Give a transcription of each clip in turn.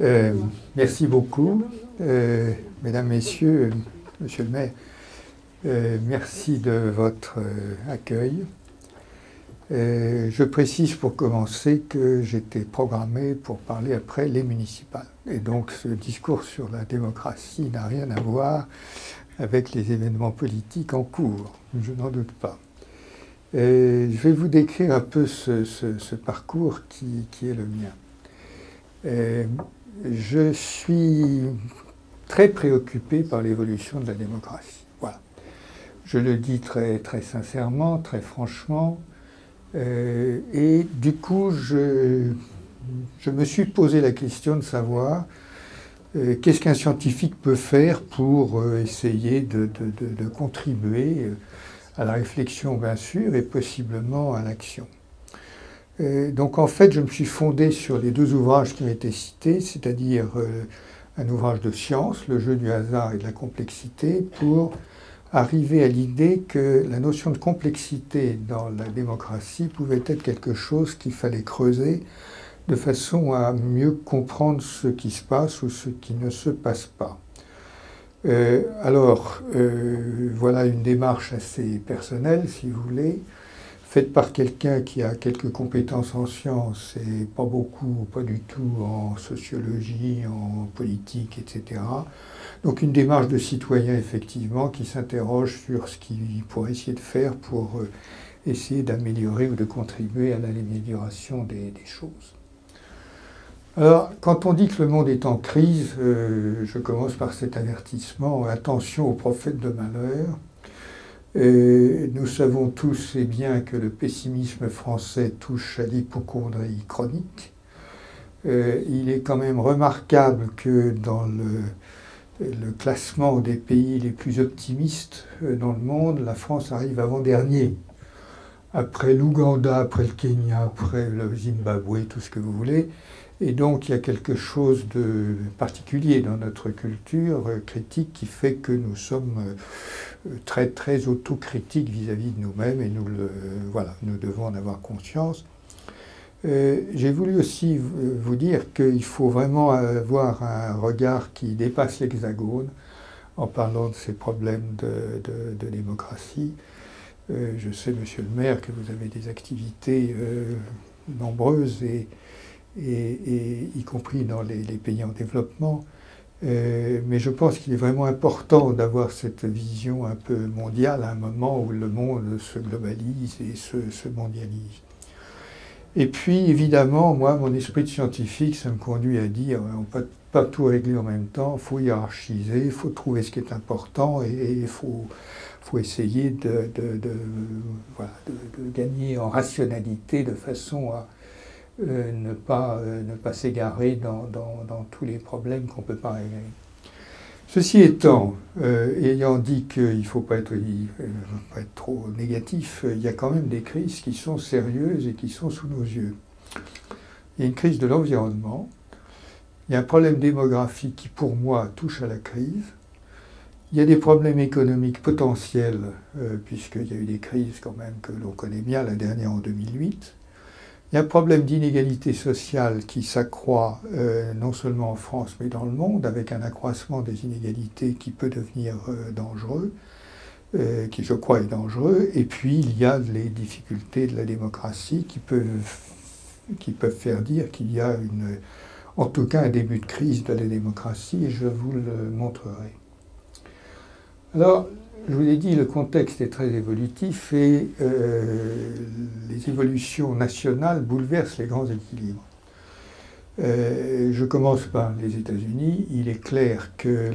Euh, Merci beaucoup, mesdames, messieurs, monsieur le maire. Merci de votre accueil. Je précise pour commencer que j'étais programmé pour parler après les municipales. Et donc ce discours sur la démocratie n'a rien à voir avec les événements politiques en cours, je n'en doute pas. Je vais vous décrire un peu ce parcours qui est le mien. Je suis très préoccupé par l'évolution de la démocratie. Voilà. Je le dis très, très sincèrement, très franchement. Et du coup, je me suis posé la question de savoir qu'est-ce qu'un scientifique peut faire pour essayer de contribuer à la réflexion, bien sûr, et possiblement à l'action. Donc en fait, je me suis fondé sur les deux ouvrages qui ont été cités, c'est-à-dire un ouvrage de science, Le jeu du hasard et de la complexité, pour arriver à l'idée que la notion de complexité dans la démocratie pouvait être quelque chose qu'il fallait creuser de façon à mieux comprendre ce qui se passe ou ce qui ne se passe pas. Voilà une démarche assez personnelle, si vous voulez, faite par quelqu'un qui a quelques compétences en sciences et pas beaucoup, pas du tout en sociologie, en politique, etc. Donc une démarche de citoyen, effectivement, qui s'interroge sur ce qu'il pourrait essayer de faire pour essayer d'améliorer ou de contribuer à l'amélioration des choses. Alors, quand on dit que le monde est en crise, je commence par cet avertissement, attention aux prophètes de malheur. Nous savons tous et bien que le pessimisme français touche à l'hypocondrie chronique. Il est quand même remarquable que dans le classement des pays les plus optimistes dans le monde, la France arrive avant-dernier. Après l'Ouganda, après le Kenya, après le Zimbabwe, tout ce que vous voulez. Et donc il y a quelque chose de particulier dans notre culture critique qui fait que nous sommes très très autocritiques vis-à-vis de nous-mêmes et nous devons en avoir conscience. J'ai voulu aussi vous dire qu'il faut vraiment avoir un regard qui dépasse l'hexagone en parlant de ces problèmes de démocratie. Je sais, monsieur le maire, que vous avez des activités nombreuses et y compris dans les pays en développement. Mais je pense qu'il est vraiment important d'avoir cette vision un peu mondiale à un moment où le monde se globalise et se mondialise. Et puis, évidemment, moi, mon esprit de scientifique, ça me conduit à dire on ne peut pas tout régler en même temps, il faut hiérarchiser, il faut trouver ce qui est important et il faut essayer de gagner en rationalité de façon à ne pas s'égarer dans tous les problèmes qu'on ne peut pas régler. Ceci étant, ayant dit qu'il ne faut pas être trop négatif, il y a quand même des crises qui sont sérieuses et qui sont sous nos yeux. Il y a une crise de l'environnement, il y a un problème démographique qui, pour moi, touche à la crise. Il y a des problèmes économiques potentiels, puisqu'il y a eu des crises quand même que l'on connaît bien, la dernière en 2008. Il y a un problème d'inégalité sociale qui s'accroît non seulement en France mais dans le monde, avec un accroissement des inégalités qui peut devenir dangereux, qui je crois est dangereux. Et puis il y a les difficultés de la démocratie qui peuvent faire dire qu'il y a en tout cas un début de crise de la démocratie, et je vous le montrerai. Alors, je vous l'ai dit, le contexte est très évolutif et les évolutions nationales bouleversent les grands équilibres. Je commence par les États-Unis. Il est clair que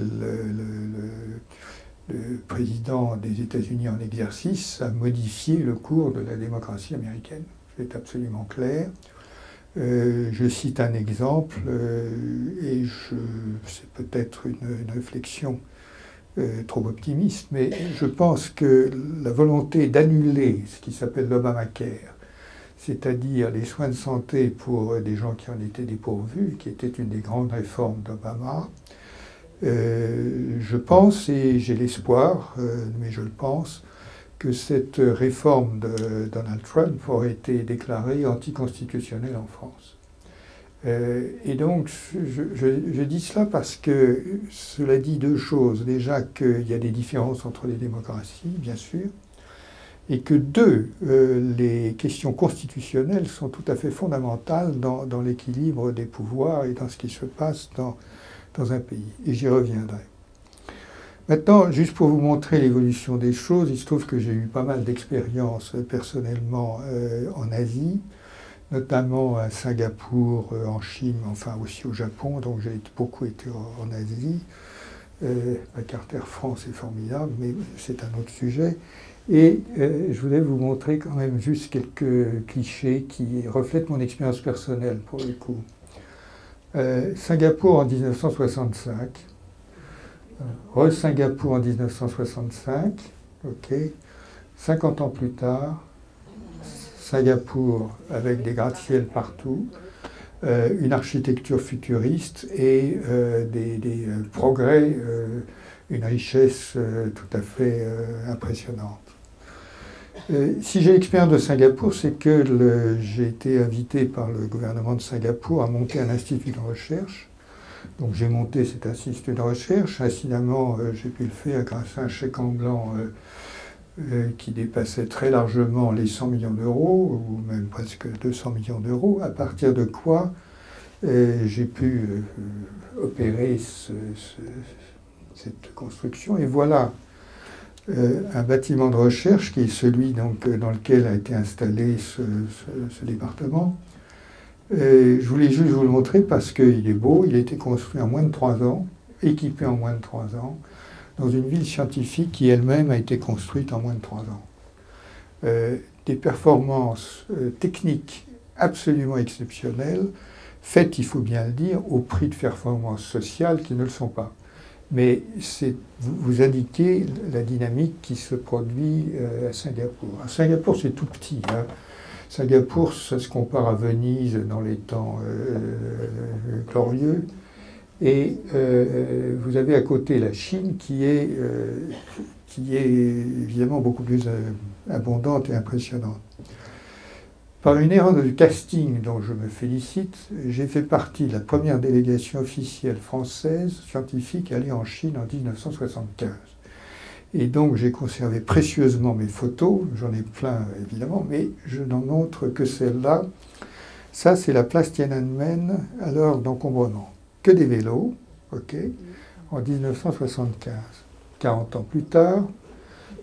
le président des États-Unis en exercice a modifié le cours de la démocratie américaine. C'est absolument clair. Je cite un exemple et c'est peut-être une réflexion trop optimiste, mais je pense que la volonté d'annuler ce qui s'appelle l'Obamacare, c'est-à-dire les soins de santé pour des gens qui en étaient dépourvus, qui était une des grandes réformes d'Obama, je pense, et j'ai l'espoir, mais je le pense, que cette réforme de Donald Trump aurait été déclarée anticonstitutionnelle en France. Et donc, je dis cela parce que cela dit deux choses. Déjà qu'il y a des différences entre les démocraties, bien sûr, et que deux, les questions constitutionnelles sont tout à fait fondamentales dans l'équilibre des pouvoirs et dans ce qui se passe dans un pays. Et j'y reviendrai. Maintenant, juste pour vous montrer l'évolution des choses, il se trouve que j'ai eu pas mal d'expériences personnellement en Asie, notamment à Singapour, en Chine, enfin aussi au Japon, donc j'ai beaucoup été en Asie. La carte Air France est formidable, mais c'est un autre sujet. Et je voulais vous montrer quand même juste quelques clichés qui reflètent mon expérience personnelle, pour le coup. Singapour en 1965, Singapour en 1965, ok, 50 ans plus tard, Singapour avec des gratte-ciel partout, une architecture futuriste et des progrès, une richesse tout à fait impressionnante. Si j'ai l'expérience de Singapour, c'est que j'ai été invité par le gouvernement de Singapour à monter un institut de recherche. Donc j'ai monté cet institut de recherche. Incidemment, j'ai pu le faire grâce à un chèque en blanc qui dépassait très largement les 100 millions d'euros, ou même presque 200 millions d'euros, à partir de quoi j'ai pu opérer cette construction. Et voilà un bâtiment de recherche qui est celui donc, dans lequel a été installé ce département. Je voulais juste vous le montrer parce qu'il est beau, il a été construit en moins de 3 ans, équipé en moins de 3 ans, dans une ville scientifique qui elle-même a été construite en moins de 3 ans. Des performances techniques absolument exceptionnelles, faites, il faut bien le dire, au prix de performances sociales qui ne le sont pas. Mais vous indiquez la dynamique qui se produit à Singapour. À Singapour, c'est tout petit. Hein. Singapour, ça se compare à Venise dans les temps glorieux. Et vous avez à côté la Chine qui est évidemment beaucoup plus abondante et impressionnante. Par une erreur de casting dont je me félicite, j'ai fait partie de la première délégation officielle française scientifique allée en Chine en 1975. Et donc j'ai conservé précieusement mes photos, j'en ai plein évidemment, mais je n'en montre que celle-là. Ça, c'est la place Tiananmen à l'heure d'encombrement. Que des vélos, ok, en 1975. 40 ans plus tard,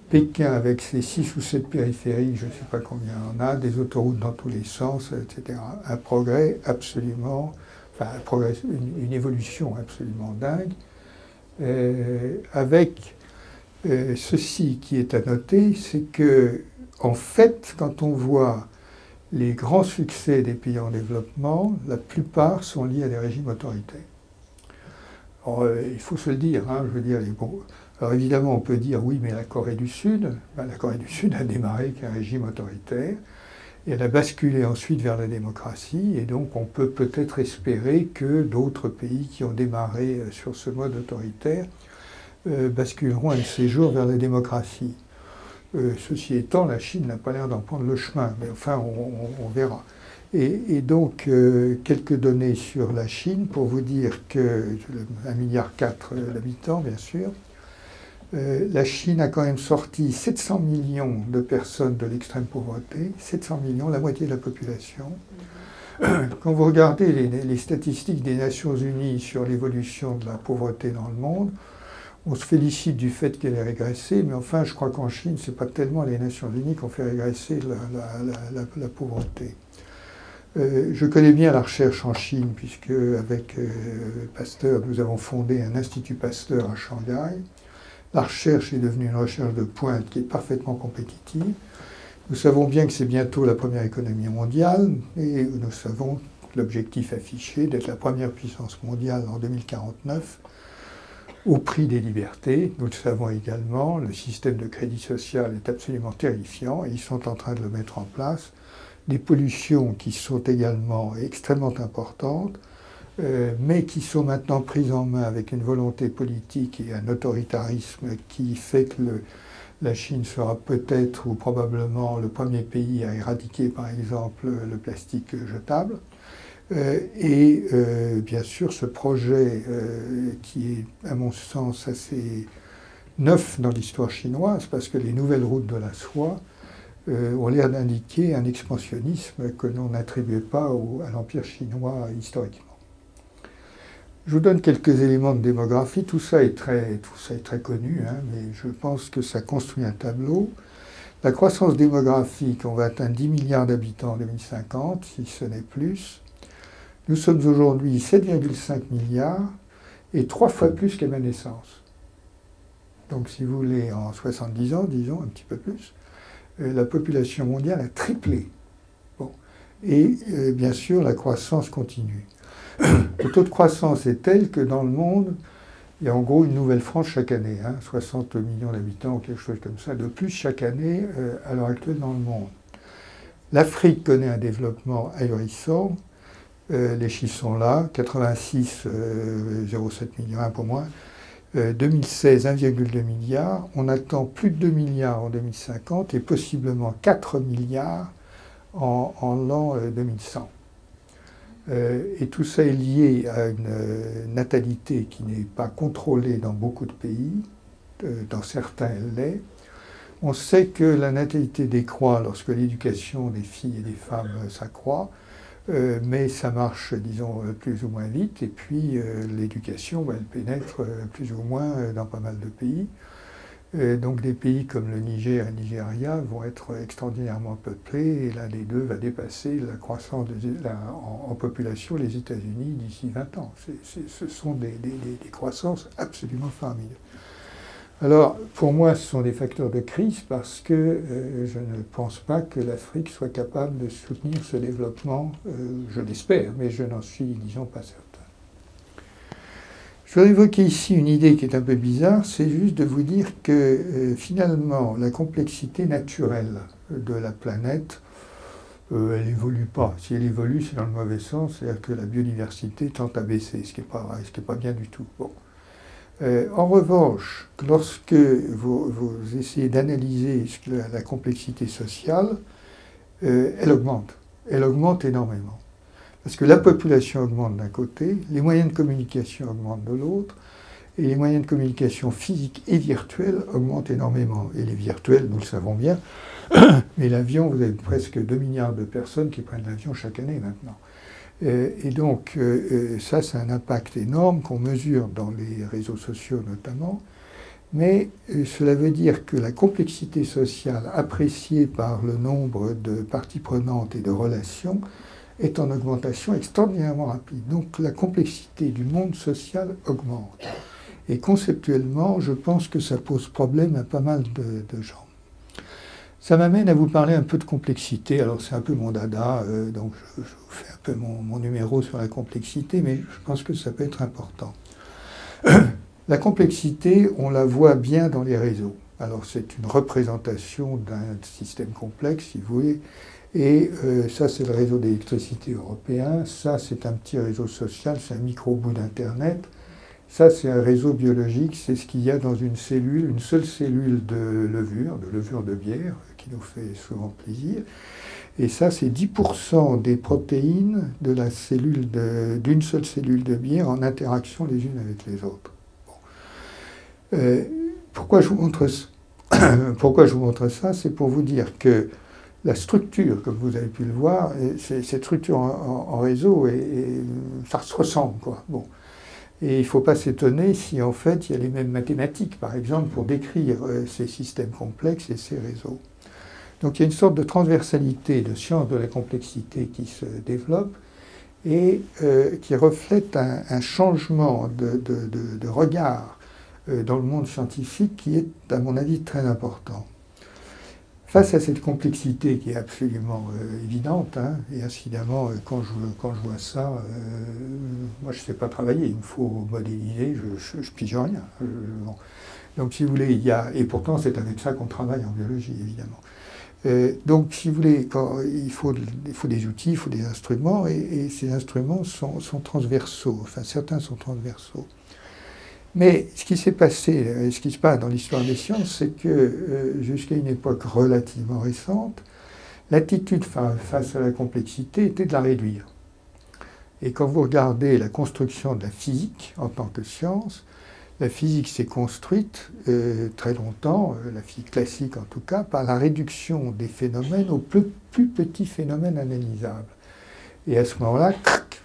Pékin avec ses 6 ou 7 périphériques, je ne sais pas combien on a, des autoroutes dans tous les sens, etc. Un progrès absolument, enfin un progrès, une évolution absolument dingue, avec ceci qui est à noter, c'est que en fait, quand on voit les grands succès des pays en développement, la plupart sont liés à des régimes autoritaires. Alors, il faut se le dire, hein, je veux dire, alors évidemment, on peut dire, oui, mais la Corée du Sud, la Corée du Sud a démarré avec un régime autoritaire, et elle a basculé ensuite vers la démocratie, et donc on peut peut-être espérer que d'autres pays qui ont démarré sur ce mode autoritaire basculeront un de ces jours vers la démocratie. Ceci étant, la Chine n'a pas l'air d'en prendre le chemin, mais enfin, on verra. Et donc, quelques données sur la Chine pour vous dire que 1,4 milliard d'habitants, bien sûr. La Chine a quand même sorti 700 millions de personnes de l'extrême pauvreté, 700 millions, la moitié de la population. Quand vous regardez les statistiques des Nations Unies sur l'évolution de la pauvreté dans le monde, on se félicite du fait qu'elle ait régressé, mais enfin, je crois qu'en Chine, ce n'est pas tellement les Nations Unies qui ont fait régresser la pauvreté. Je connais bien la recherche en Chine, puisque avec Pasteur, nous avons fondé un institut Pasteur à Shanghai. La recherche est devenue une recherche de pointe qui est parfaitement compétitive. Nous savons bien que c'est bientôt la première économie mondiale, et nous savons l'objectif affiché d'être la première puissance mondiale en 2049, au prix des libertés. Nous le savons également, le système de crédit social est absolument terrifiant, et ils sont en train de le mettre en place. Des pollutions qui sont également extrêmement importantes, mais qui sont maintenant prises en main avec une volonté politique et un autoritarisme qui fait que la Chine sera peut-être ou probablement le premier pays à éradiquer, par exemple, le plastique jetable. Bien sûr, ce projet qui est, à mon sens, assez neuf dans l'histoire chinoise, parce que les nouvelles routes de la soie ont l'air d'indiquer un expansionnisme que l'on n'attribuait pas à l'Empire chinois historiquement. Je vous donne quelques éléments de démographie. Tout ça est très connu, hein, mais je pense que ça construit un tableau. La croissance démographique, on va atteindre 10 milliards d'habitants en 2050, si ce n'est plus. Nous sommes aujourd'hui 7,5 milliards et 3 fois plus qu'à ma naissance. Donc si vous voulez, en 70 ans, disons, un petit peu plus, la population mondiale a triplé. Bon. Et bien sûr, la croissance continue. Le taux de croissance est tel que dans le monde, il y a en gros une nouvelle France chaque année, hein, 60 millions d'habitants ou quelque chose comme ça, de plus chaque année à l'heure actuelle dans le monde. L'Afrique connaît un développement ahurissant. Les chiffres sont là, 86,07 millions, un peu moins. 2016, 1,2 milliard. On attend plus de 2 milliards en 2050 et possiblement 4 milliards en l'an 2100. Et tout ça est lié à une natalité qui n'est pas contrôlée dans beaucoup de pays. Dans certains, elle l'est. On sait que la natalité décroît lorsque l'éducation des filles et des femmes s'accroît. Mais ça marche, disons, plus ou moins vite, et puis l'éducation, elle pénètre plus ou moins dans pas mal de pays. Donc des pays comme le Niger et le Nigeria vont être extraordinairement peuplés, et l'un des deux va dépasser la croissance en population les États-Unis d'ici 20 ans. Ce sont des croissances absolument faramineuses. Alors, pour moi, ce sont des facteurs de crise parce que je ne pense pas que l'Afrique soit capable de soutenir ce développement. Je l'espère, mais je n'en suis, disons, pas certain. Je voudrais évoquer ici une idée qui est un peu bizarre, c'est juste de vous dire que finalement, la complexité naturelle de la planète, elle n'évolue pas. Si elle évolue, c'est dans le mauvais sens, c'est-à-dire que la biodiversité tend à baisser, ce qui n'est pas bien du tout. Bon. En revanche, lorsque vous essayez d'analyser la complexité sociale, elle augmente. Elle augmente énormément. Parce que la population augmente d'un côté, les moyens de communication augmentent de l'autre, et les moyens de communication physiques et virtuels augmentent énormément. Et les virtuels, nous le savons bien, mais l'avion, vous avez presque 2 milliards de personnes qui prennent l'avion chaque année maintenant. Et donc, ça, c'est un impact énorme qu'on mesure dans les réseaux sociaux notamment, mais cela veut dire que la complexité sociale appréciée par le nombre de parties prenantes et de relations est en augmentation extraordinairement rapide. Donc la complexité du monde social augmente. Et conceptuellement, je pense que ça pose problème à pas mal de gens. Ça m'amène à vous parler un peu de complexité. Alors c'est un peu mon dada, donc je vous fais un peu mon numéro sur la complexité, mais je pense que ça peut être important. La complexité, on la voit bien dans les réseaux. Alors c'est une représentation d'un système complexe, si vous voulez, et ça c'est le réseau d'électricité européen, ça c'est un petit réseau social, c'est un micro-bout d'Internet, ça c'est un réseau biologique, c'est ce qu'il y a dans une cellule, une seule cellule de levure de bière, qui nous fait souvent plaisir, et ça c'est 10% des protéines de la cellule d'une seule cellule de bière en interaction les unes avec les autres. Bon. Pourquoi je vous montre ça? C'est pour vous dire que la structure, comme vous avez pu le voir, cette structure en réseau, ça se ressemble, quoi. Bon. Et il ne faut pas s'étonner si en fait il y a les mêmes mathématiques, par exemple, pour décrire ces systèmes complexes et ces réseaux. Donc il y a une sorte de transversalité de science de la complexité qui se développe et qui reflète un changement de regard dans le monde scientifique qui est, à mon avis, très important. Face à cette complexité qui est absolument évidente, hein, et incidemment, quand je vois ça, moi je ne sais pas travailler, il me faut modéliser, je ne pige rien. Bon. Donc si vous voulez, il y a, et pourtant c'est avec ça qu'on travaille en biologie, évidemment. Donc si vous voulez, il faut des outils, il faut des instruments, et ces instruments sont transversaux, enfin certains sont transversaux. Mais ce qui s'est passé, ce qui se passe dans l'histoire des sciences, c'est que jusqu'à une époque relativement récente, l'attitude face à la complexité était de la réduire. Et quand vous regardez la construction de la physique en tant que science, la physique s'est construite très longtemps, la physique classique en tout cas, par la réduction des phénomènes aux plus petits phénomènes analysables. Et à ce moment-là,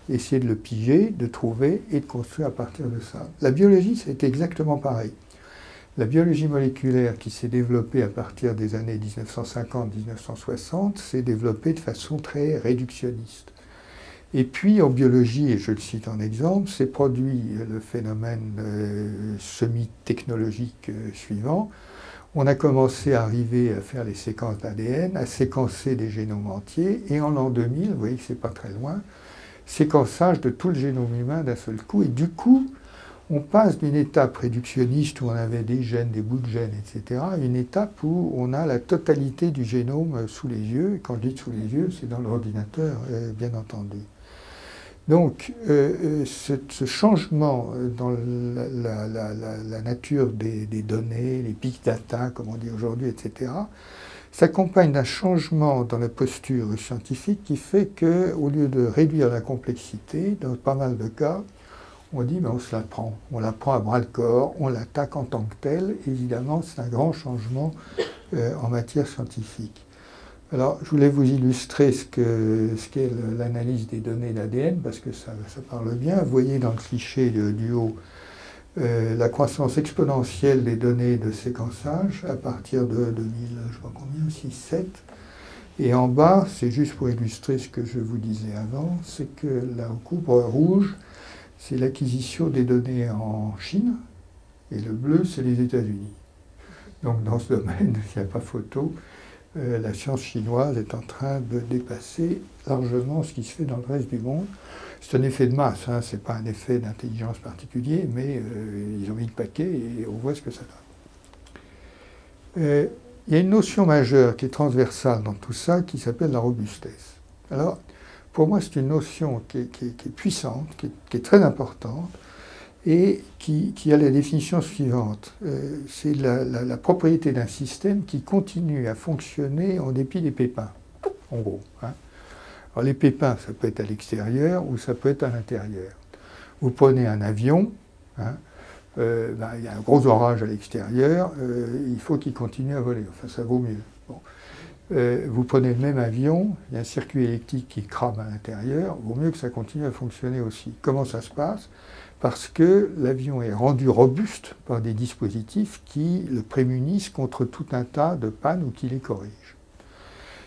essayer de le piger, de trouver et de construire à partir de ça. La biologie, c'est exactement pareil. La biologie moléculaire qui s'est développée à partir des années 1950-1960 s'est développée de façon très réductionniste. Et puis en biologie, et je le cite en exemple, s'est produit le phénomène semi-technologique suivant. On a commencé à arriver à faire les séquences d'ADN, à séquencer des génomes entiers, et en l'an 2000, vous voyez que c'est pas très loin, séquençage de tout le génome humain d'un seul coup, et du coup, on passe d'une étape réductionniste où on avait des gènes, des bouts de gènes, etc., à une étape où on a la totalité du génome sous les yeux. Et quand je dis sous les yeux, c'est dans l'ordinateur, bien entendu. Donc, ce changement dans la nature des données, les big data, comme on dit aujourd'hui, etc., s'accompagne d'un changement dans la posture scientifique qui fait qu'au lieu de réduire la complexité, dans pas mal de cas, on dit, ben, on la prend à bras-le-corps, on l'attaque en tant que telle. Évidemment, c'est un grand changement en matière scientifique. Alors, je voulais vous illustrer ce qu'est l'analyse des données d'ADN, parce que ça parle bien. Vous voyez dans le cliché du haut la croissance exponentielle des données de séquençage à partir de 2000, je sais pas combien, 6, 7. Et en bas, c'est juste pour illustrer ce que je vous disais avant, c'est que la courbe rouge, c'est l'acquisition des données en Chine, et le bleu, c'est les États-Unis. Donc dans ce domaine, il n'y a pas photo, la science chinoise est en train de dépasser largement ce qui se fait dans le reste du monde. C'est un effet de masse, hein, ce n'est pas un effet d'intelligence particulier, mais ils ont mis le paquet et on voit ce que ça donne. Il y a une notion majeure qui est transversale dans tout ça, qui s'appelle la robustesse. Alors, pour moi, c'est une notion qui est puissante, qui est très importante, et qui a la définition suivante. C'est la propriété d'un système qui continue à fonctionner en dépit des pépins, en gros. Hein. Alors les pépins, ça peut être à l'extérieur ou ça peut être à l'intérieur. Vous prenez un avion, hein, il y a un gros orage à l'extérieur, il faut qu'il continue à voler, enfin ça vaut mieux. Bon. Vous prenez le même avion, il y a un circuit électrique qui crame à l'intérieur, il vaut mieux que ça continue à fonctionner aussi. Comment ça se passe? Parce que l'avion est rendu robuste par des dispositifs qui le prémunissent contre tout un tas de pannes ou qui les corrigent.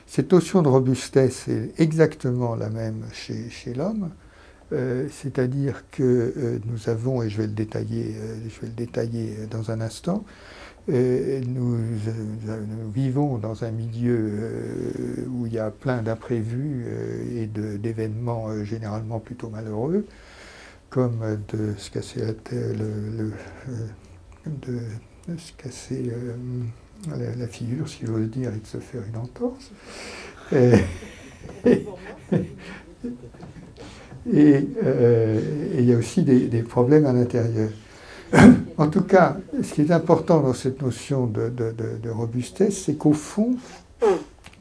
Cette notion de robustesse est exactement la même chez l'homme, c'est-à-dire que nous avons, et je vais le détailler dans un instant, nous vivons dans un milieu où il y a plein d'imprévus et d'événements généralement plutôt malheureux, comme de se casser la figure, si j'ose dire, et de se faire une entorse. Et il y a aussi des problèmes à l'intérieur. En tout cas, ce qui est important dans cette notion de robustesse, c'est qu'au fond,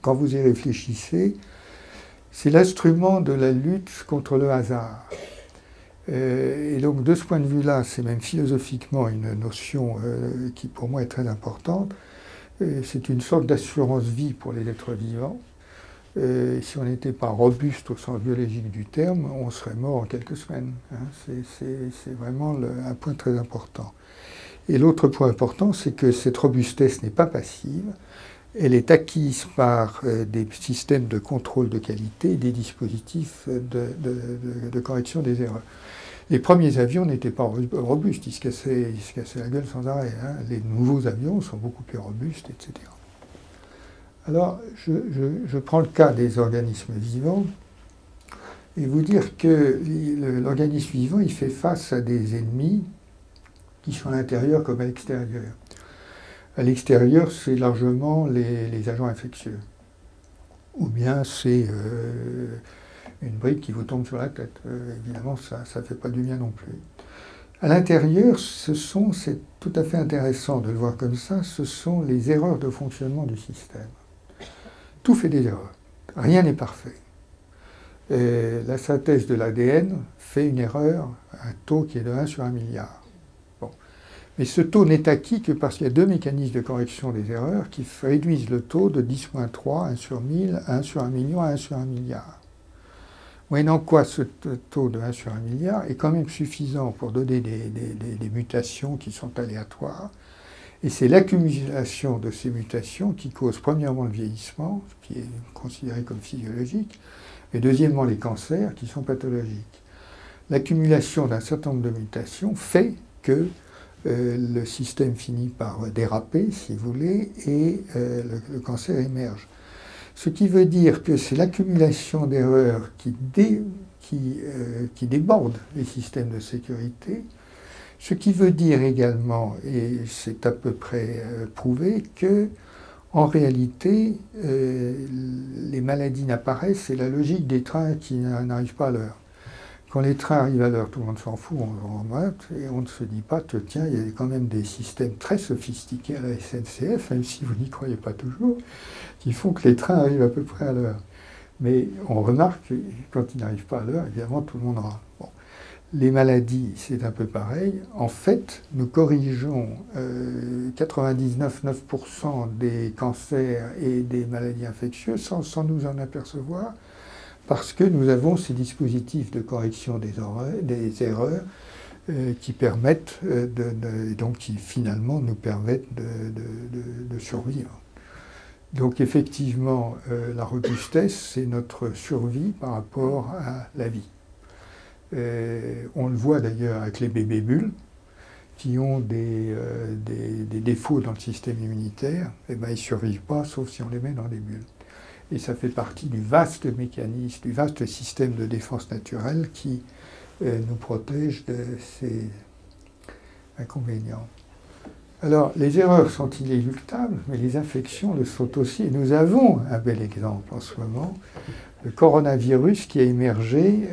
quand vous y réfléchissez, c'est l'instrument de la lutte contre le hasard. Et donc, de ce point de vue-là, c'est même philosophiquement une notion qui, pour moi, est très importante. C'est une sorte d'assurance-vie pour les êtres vivants. Si on n'était pas robuste au sens biologique du terme, on serait mort en quelques semaines. Hein. C'est vraiment un point très important. Et l'autre point important, c'est que cette robustesse n'est pas passive. Elle est acquise par des systèmes de contrôle de qualité, des dispositifs de correction des erreurs. Les premiers avions n'étaient pas robustes, ils se cassaient la gueule sans arrêt. Hein. Les nouveaux avions sont beaucoup plus robustes, etc. Alors, je prends le cas des organismes vivants et vous dire que l'organisme vivant, il fait face à des ennemis qui sont à l'intérieur comme à l'extérieur. À l'extérieur, c'est largement les agents infectieux. Ou bien c'est une brique qui vous tombe sur la tête. Évidemment, ça ne fait pas du bien non plus. À l'intérieur, c'est tout à fait intéressant de le voir comme ça, ce sont les erreurs de fonctionnement du système. Tout fait des erreurs. Rien n'est parfait. la synthèse de l'ADN fait une erreur, un taux qui est de 1 sur 1 milliard. Bon. Mais ce taux n'est acquis que parce qu'il y a deux mécanismes de correction des erreurs qui réduisent le taux de 10-3, 1 sur 1000, 1 sur 1 million à 1 sur 1 milliard. Moyennant quoi, ce taux de 1 sur 1 milliard est quand même suffisant pour donner des mutations qui sont aléatoires. Et c'est l'accumulation de ces mutations qui cause premièrement le vieillissement, ce qui est considéré comme physiologique, et deuxièmement les cancers qui sont pathologiques. L'accumulation d'un certain nombre de mutations fait que le système finit par déraper, si vous voulez, et le cancer émerge. Ce qui veut dire que c'est l'accumulation d'erreurs qui déborde les systèmes de sécurité, ce qui veut dire également, et c'est à peu près prouvé, que en réalité, les maladies n'apparaissent, c'est la logique des trains qui n'arrivent pas à l'heure. Quand les trains arrivent à l'heure, tout le monde s'en fout, on remonte, et on ne se dit pas que tiens, il y a quand même des systèmes très sophistiqués à la SNCF, même si vous n'y croyez pas toujours, qui font que les trains arrivent à peu près à l'heure. Mais on remarque que quand ils n'arrivent pas à l'heure, évidemment, tout le monde râle. Bon. Les maladies, c'est un peu pareil. En fait, nous corrigeons 99,9% des cancers et des maladies infectieuses sans nous en apercevoir, parce que nous avons ces dispositifs de correction des erreurs qui permettent, donc qui finalement nous permettent de survivre. Donc effectivement, la robustesse, c'est notre survie par rapport à la vie. On le voit d'ailleurs avec les bébés bulles, qui ont des défauts dans le système immunitaire, et ben, ils ne survivent pas, sauf si on les met dans des bulles. Et ça fait partie du vaste mécanisme, du vaste système de défense naturelle qui nous protège de ces inconvénients. Alors, les erreurs sont inéluctables, mais les infections le sont aussi. Et nous avons un bel exemple en ce moment, le coronavirus qui a émergé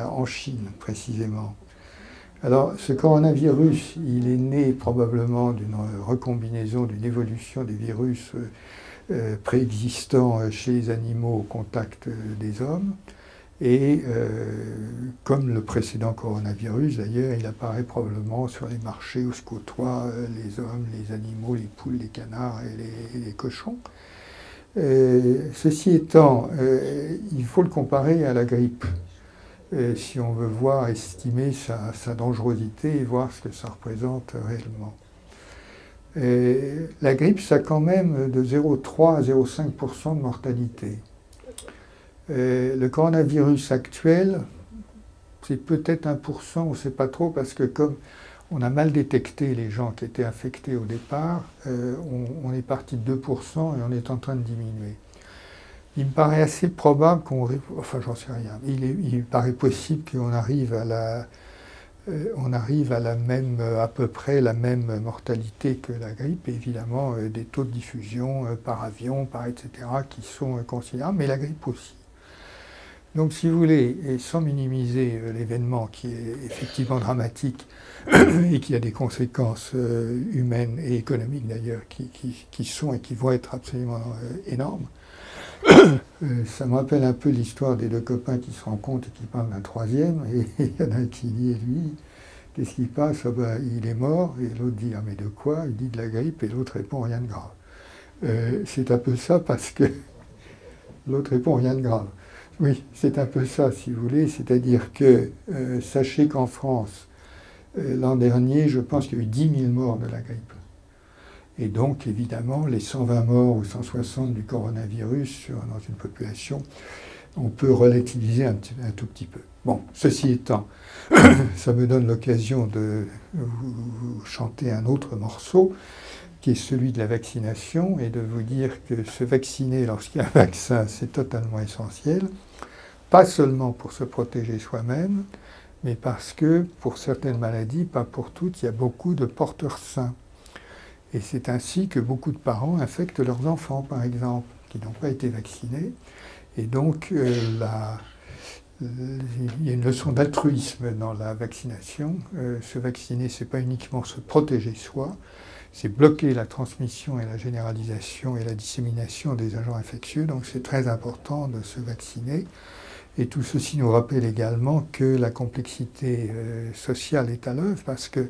en Chine, précisément. Alors, ce coronavirus, il est né probablement d'une recombinaison, d'une évolution des virus préexistants chez les animaux au contact des hommes. Et comme le précédent coronavirus, d'ailleurs, il apparaît probablement sur les marchés où se côtoient les hommes, les animaux, les poules, les canards et les cochons. Ceci étant, il faut le comparer à la grippe, si on veut voir, estimer sa dangerosité et voir ce que ça représente réellement. La grippe, ça a quand même de 0,3 à 0,5% de mortalité. Le coronavirus actuel, c'est peut-être 1%, on ne sait pas trop, parce que comme on a mal détecté les gens qui étaient infectés au départ, on est parti de 2% et on est en train de diminuer. Il me paraît assez probable qu'on... Enfin, j'en sais rien. Il paraît possible qu'on arrive à la même, à peu près la même mortalité que la grippe, et évidemment des taux de diffusion par avion, par etc., qui sont considérables, mais la grippe aussi. Donc, si vous voulez, et sans minimiser l'événement qui est effectivement dramatique et qui a des conséquences humaines et économiques d'ailleurs qui sont et qui vont être absolument énormes, ça me rappelle un peu l'histoire des deux copains qui se rencontrent et qui parlent d'un troisième, et il y en a un qui dit, lui, qu'est-ce qui passe? Ah ben, il est mort, et l'autre dit, ah mais de quoi? Il dit de la grippe, et l'autre répond, rien de grave. C'est un peu ça, parce que l'autre répond, rien de grave. Oui, c'est un peu ça, si vous voulez, c'est-à-dire que, sachez qu'en France, l'an dernier, je pense qu'il y a eu 10 000 morts de la grippe. Et donc, évidemment, les 120 morts ou 160 du coronavirus dans une population, on peut relativiser un tout petit peu. Bon, ceci étant, ça me donne l'occasion de vous chanter un autre morceau, qui est celui de la vaccination, et de vous dire que se vacciner lorsqu'il y a un vaccin, c'est totalement essentiel, pas seulement pour se protéger soi-même, mais parce que pour certaines maladies, pas pour toutes, il y a beaucoup de porteurs sains. Et c'est ainsi que beaucoup de parents infectent leurs enfants, par exemple, qui n'ont pas été vaccinés. Et donc, il y a une leçon d'altruisme dans la vaccination. Se vacciner, ce n'est pas uniquement se protéger soi, c'est bloquer la transmission et la généralisation et la dissémination des agents infectieux. Donc c'est très important de se vacciner. Et tout ceci nous rappelle également que la complexité sociale est à l'œuvre, parce que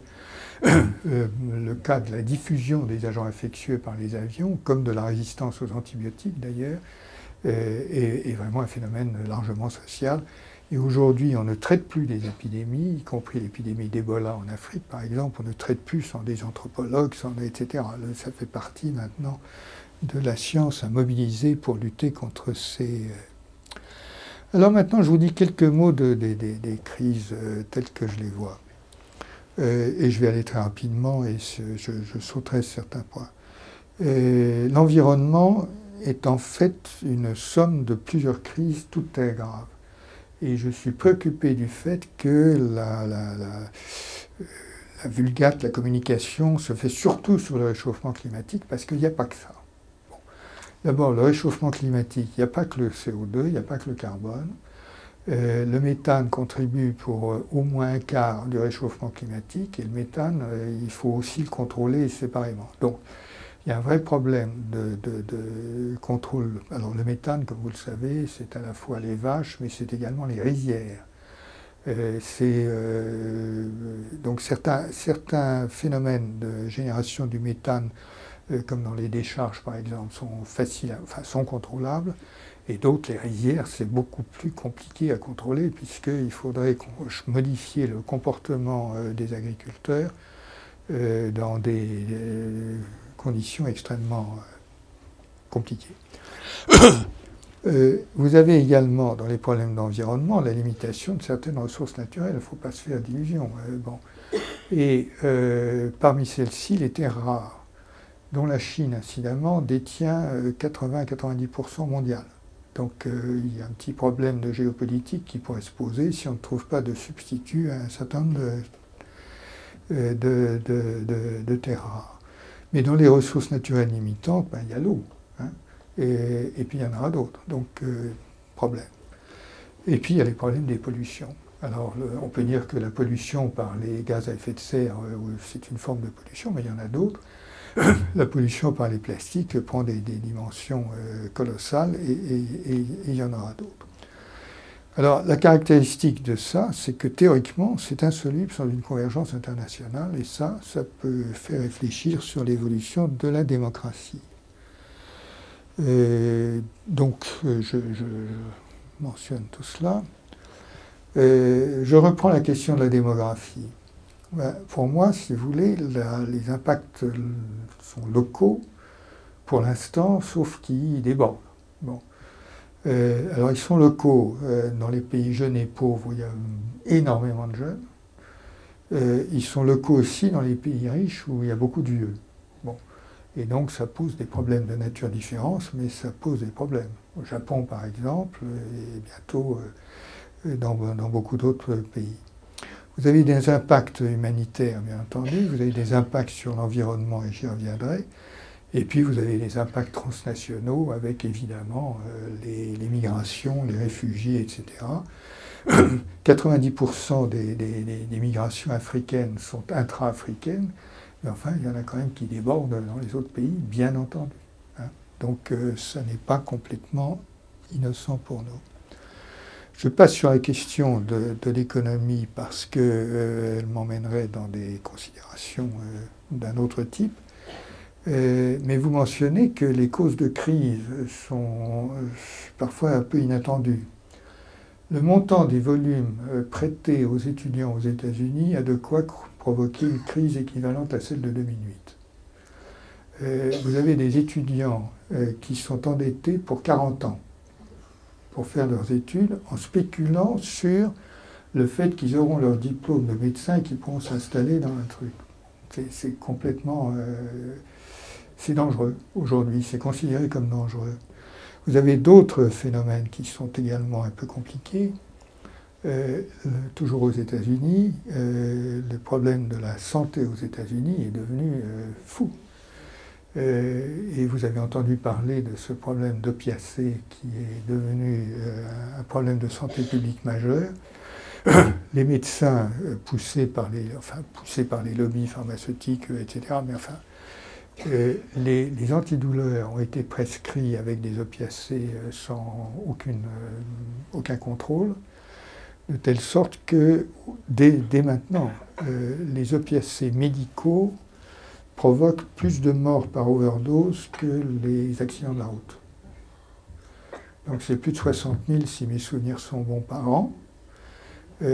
le cas de la diffusion des agents infectieux par les avions, comme de la résistance aux antibiotiques d'ailleurs, est vraiment un phénomène largement social. Et aujourd'hui, on ne traite plus des épidémies, y compris l'épidémie d'Ebola en Afrique, par exemple. On ne traite plus sans des anthropologues, etc. Ça fait partie maintenant de la science à mobiliser pour lutter contre ces... Alors maintenant, je vous dis quelques mots des crises telles que je les vois. Et je vais aller très rapidement et je sauterai certains points. L'environnement est en fait une somme de plusieurs crises, toutes très graves. Et je suis préoccupé du fait que la vulgate, la communication se fait surtout sur le réchauffement climatique, parce qu'il n'y a pas que ça. Bon. D'abord, le réchauffement climatique, il n'y a pas que le CO2, il n'y a pas que le carbone. Le méthane contribue pour au moins un quart du réchauffement climatique, et le méthane, il faut aussi le contrôler séparément. Donc, il y a un vrai problème de contrôle. Alors le méthane, comme vous le savez, c'est à la fois les vaches, mais c'est également les rizières. Donc certains phénomènes de génération du méthane, comme dans les décharges par exemple, sont contrôlables, et d'autres, les rizières, c'est beaucoup plus compliqué à contrôler, puisqu'il faudrait modifier le comportement des agriculteurs dans des conditions extrêmement compliquées. Vous avez également, dans les problèmes d'environnement, la limitation de certaines ressources naturelles. Il ne faut pas se faire d'illusions. Bon. Et parmi celles-ci, les terres rares, dont la Chine, incidemment, détient 80-90% mondial. Donc il y a un petit problème de géopolitique qui pourrait se poser si on ne trouve pas de substitut à un certain nombre de terres rares. Mais dans les ressources naturelles limitantes, il y a l'eau. Hein, et puis il y en aura d'autres. Donc, problème. Et puis il y a les problèmes des pollutions. Alors, on peut dire que la pollution par les gaz à effet de serre, c'est une forme de pollution, mais il y en a d'autres. La pollution par les plastiques prend des dimensions colossales, et il y en aura d'autres. Alors, la caractéristique de ça, c'est que théoriquement, c'est insoluble sans une convergence internationale, et ça peut faire réfléchir sur l'évolution de la démocratie. Donc, je mentionne tout cela. Je reprends la question de la démographie. Pour moi, si vous voulez, les impacts sont locaux pour l'instant, sauf qu'ils débordent. Bon. Alors ils sont locaux dans les pays jeunes et pauvres où il y a énormément de jeunes. Ils sont locaux aussi dans les pays riches où il y a beaucoup de vieux. Bon. Et donc ça pose des problèmes de nature différente, mais ça pose des problèmes. Au Japon par exemple, et bientôt dans beaucoup d'autres pays. Vous avez des impacts humanitaires, bien entendu, vous avez des impacts sur l'environnement, et j'y reviendrai. Et puis vous avez les impacts transnationaux avec évidemment les migrations, les réfugiés, etc. 90% des migrations africaines sont intra-africaines, mais enfin il y en a quand même qui débordent dans les autres pays, bien entendu. Hein. Donc ça n'est pas complètement innocent pour nous. Je passe sur la question de l'économie parce qu'elle m'emmènerait dans des considérations d'un autre type. Mais vous mentionnez que les causes de crise sont parfois un peu inattendues. Le montant des volumes prêtés aux étudiants aux États-Unis a de quoi provoquer une crise équivalente à celle de 2008. Vous avez des étudiants qui sont endettés pour 40 ans pour faire leurs études en spéculant sur le fait qu'ils auront leur diplôme de médecin et qu'ils pourront s'installer dans un truc. C'est complètement... c'est dangereux aujourd'hui, c'est considéré comme dangereux. Vous avez d'autres phénomènes qui sont également un peu compliqués. Toujours aux États-Unis, le problème de la santé aux États-Unis est devenu fou. Et vous avez entendu parler de ce problème d'opiacés qui est devenu un problème de santé publique majeur. Les médecins poussés par les lobbies pharmaceutiques, etc., mais enfin, Les antidouleurs ont été prescrits avec des opiacés sans aucun contrôle, de telle sorte que dès maintenant, les opiacés médicaux provoquent plus de morts par overdose que les accidents de la route. Donc c'est plus de 60 000, si mes souvenirs sont bons, par an. Ça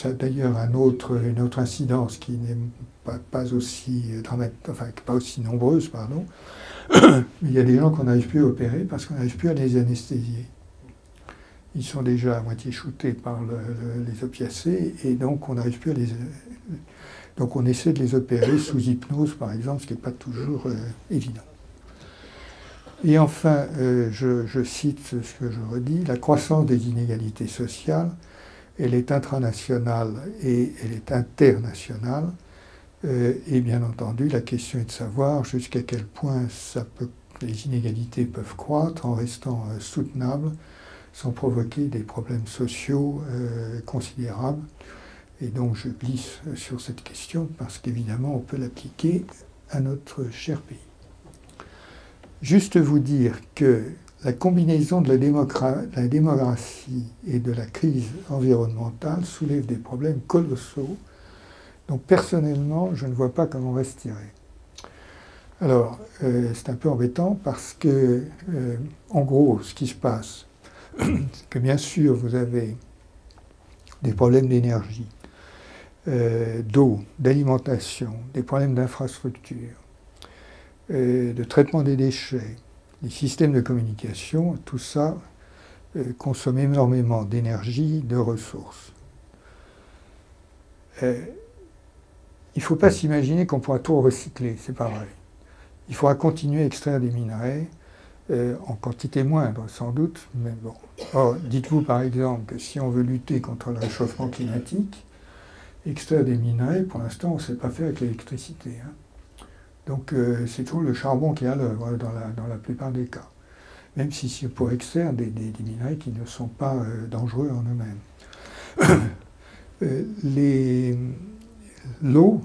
a d'ailleurs une autre incidence qui n'est pas aussi dramatique, enfin pas aussi nombreuse, pardon. Mais il y a des gens qu'on n'arrive plus à opérer parce qu'on n'arrive plus à les anesthésier. Ils sont déjà à moitié shootés par les opiacés et donc on n'arrive plus à les... Donc on essaie de les opérer sous hypnose, par exemple, ce qui n'est pas toujours évident. Et enfin, je cite ce que je redis, la croissance des inégalités sociales, elle est intranationale et elle est internationale. Et bien entendu, la question est de savoir jusqu'à quel point les inégalités peuvent croître en restant soutenables, sans provoquer des problèmes sociaux considérables. Et donc je glisse sur cette question parce qu'évidemment on peut l'appliquer à notre cher pays. Juste vous dire que la combinaison de la démographie et de la crise environnementale soulève des problèmes colossaux. Donc personnellement, je ne vois pas comment on va se tirer. Alors, c'est un peu embêtant parce que, en gros, ce qui se passe, c'est que bien sûr, vous avez des problèmes d'énergie, d'eau, d'alimentation, des problèmes d'infrastructure, de traitement des déchets, les systèmes de communication, tout ça consomme énormément d'énergie, de ressources. Il ne faut pas s'imaginer qu'on pourra tout recycler, c'est pas vrai. Il faudra continuer à extraire des minerais, en quantité moindre sans doute, mais bon. Or, dites-vous par exemple que si on veut lutter contre le réchauffement climatique, extraire des minerais, pour l'instant, on ne sait pas faire avec l'électricité. Hein. Donc c'est toujours le charbon qui est à l'œuvre dans la plupart des cas. Même si c'est pour extraire des minerais qui ne sont pas dangereux en eux-mêmes. L'eau,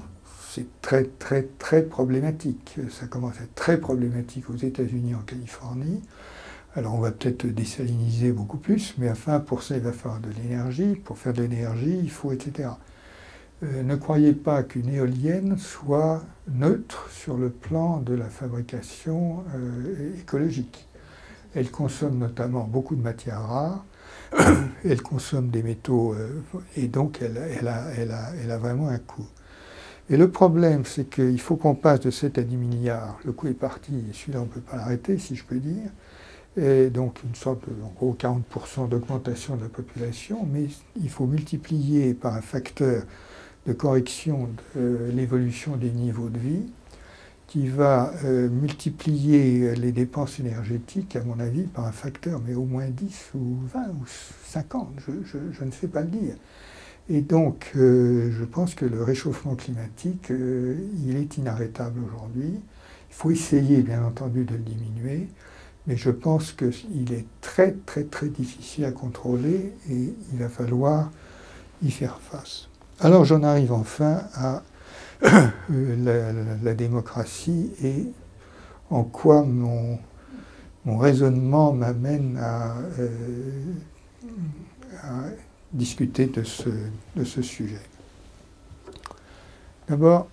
c'est très très très problématique. Ça commence à être très problématique aux États-Unis, en Californie. Alors on va peut-être désaliniser beaucoup plus, mais enfin pour ça il va falloir de l'énergie. Pour faire de l'énergie, il faut etc. Ne croyez pas qu'une éolienne soit neutre sur le plan de la fabrication écologique. Elle consomme notamment beaucoup de matières rares, elle consomme des métaux, et donc elle a vraiment un coût. Et le problème, c'est qu'il faut qu'on passe de 7 à 10 milliards, le coût est parti, et celui-là on ne peut pas l'arrêter, si je peux dire, et donc une sorte de, en gros, 40% d'augmentation de la population, mais il faut multiplier par un facteur de correction de l'évolution des niveaux de vie, qui va multiplier les dépenses énergétiques, à mon avis, par un facteur, mais au moins 10 ou 20 ou 50, je ne sais pas le dire. Et donc, je pense que le réchauffement climatique, il est inarrêtable aujourd'hui. Il faut essayer, bien entendu, de le diminuer, mais je pense qu'il est très, très, très difficile à contrôler et il va falloir y faire face. Alors j'en arrive enfin à la démocratie et en quoi mon raisonnement m'amène à discuter de ce sujet. D'abord,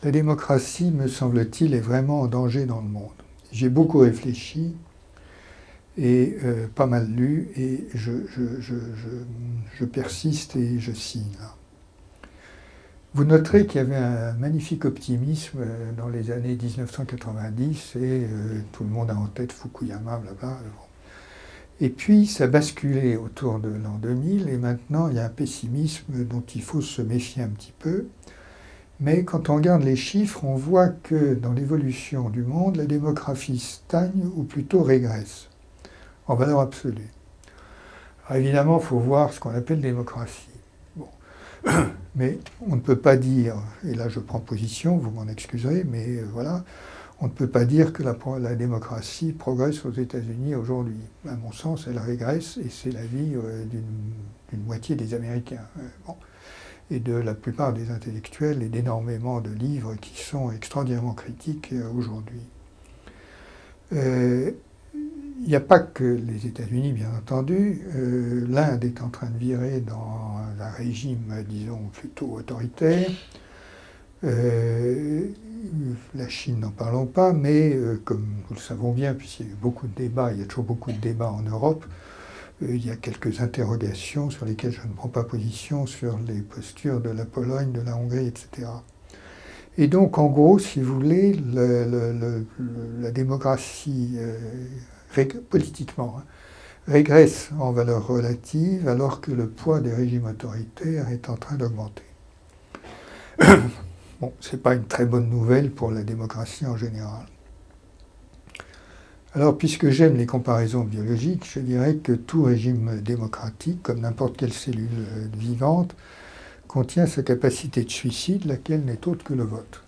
la démocratie, me semble-t-il, est vraiment en danger dans le monde. J'ai beaucoup réfléchi et pas mal lu, et je persiste et je signe. Vous noterez qu'il y avait un magnifique optimisme dans les années 1990, et tout le monde a en tête Fukuyama, blablabla. Et puis ça basculait autour de l'an 2000, et maintenant il y a un pessimisme dont il faut se méfier un petit peu. Mais quand on regarde les chiffres, on voit que dans l'évolution du monde, la démographie stagne ou plutôt régresse, en valeur absolue. Alors évidemment, il faut voir ce qu'on appelle démocratie. Bon. Mais on ne peut pas dire, et là je prends position, vous m'en excuserez, mais voilà, on ne peut pas dire que la démocratie progresse aux États-Unis aujourd'hui. À mon sens, elle régresse et c'est l'avis d'une moitié des Américains. Bon. Et de la plupart des intellectuels et d'énormément de livres qui sont extraordinairement critiques aujourd'hui. Il n'y a pas que les États-Unis, bien entendu. L'Inde est en train de virer dans un régime, disons, plutôt autoritaire. La Chine, n'en parlons pas, mais comme nous le savons bien, puisqu'il y a eu beaucoup de débats, il y a toujours beaucoup de débats en Europe, il y a quelques interrogations sur lesquelles je ne prends pas position, sur les postures de la Pologne, de la Hongrie, etc. Et donc, en gros, si vous voulez, la démocratie, politiquement, régresse en valeur relative, alors que le poids des régimes autoritaires est en train d'augmenter. Bon, ce n'est pas une très bonne nouvelle pour la démocratie en général. Alors, puisque j'aime les comparaisons biologiques, je dirais que tout régime démocratique, comme n'importe quelle cellule vivante, contient sa capacité de suicide, laquelle n'est autre que le vote.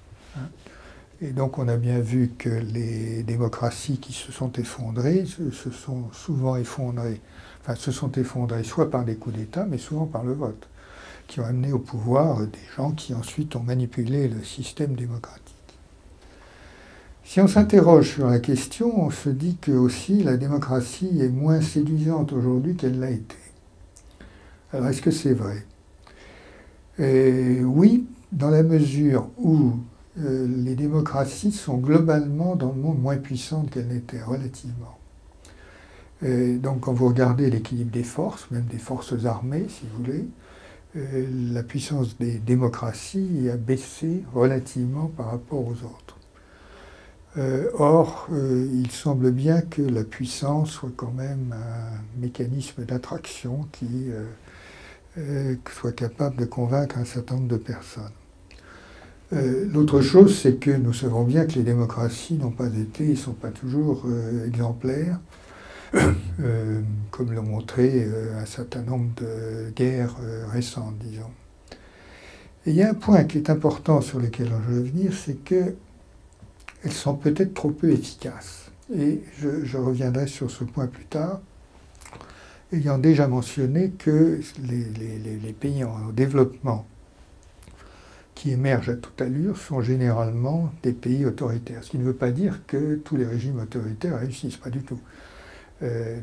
Et donc, on a bien vu que les démocraties qui se sont effondrées se sont souvent effondrées, enfin, se sont effondrées soit par des coups d'État, mais souvent par le vote, qui ont amené au pouvoir des gens qui ensuite ont manipulé le système démocratique. Si on s'interroge sur la question, on se dit que aussi la démocratie est moins séduisante aujourd'hui qu'elle l'a été. Alors est-ce que c'est vrai? Oui, dans la mesure où les démocraties sont globalement dans le monde moins puissantes qu'elles n'étaient relativement. Donc quand vous regardez l'équilibre des forces, même des forces armées si vous voulez, la puissance des démocraties a baissé relativement par rapport aux autres. Or, il semble bien que la puissance soit quand même un mécanisme d'attraction qui soit capable de convaincre un certain nombre de personnes. L'autre chose, c'est que nous savons bien que les démocraties n'ont pas été, ne sont pas toujours exemplaires, comme l'ont montré un certain nombre de guerres récentes, disons. Et il y a un point qui est important sur lequel je veux venir, c'est que elles sont peut-être trop peu efficaces. Et je reviendrai sur ce point plus tard, ayant déjà mentionné que les pays en développement qui émergent à toute allure sont généralement des pays autoritaires. Ce qui ne veut pas dire que tous les régimes autoritaires réussissent, pas du tout.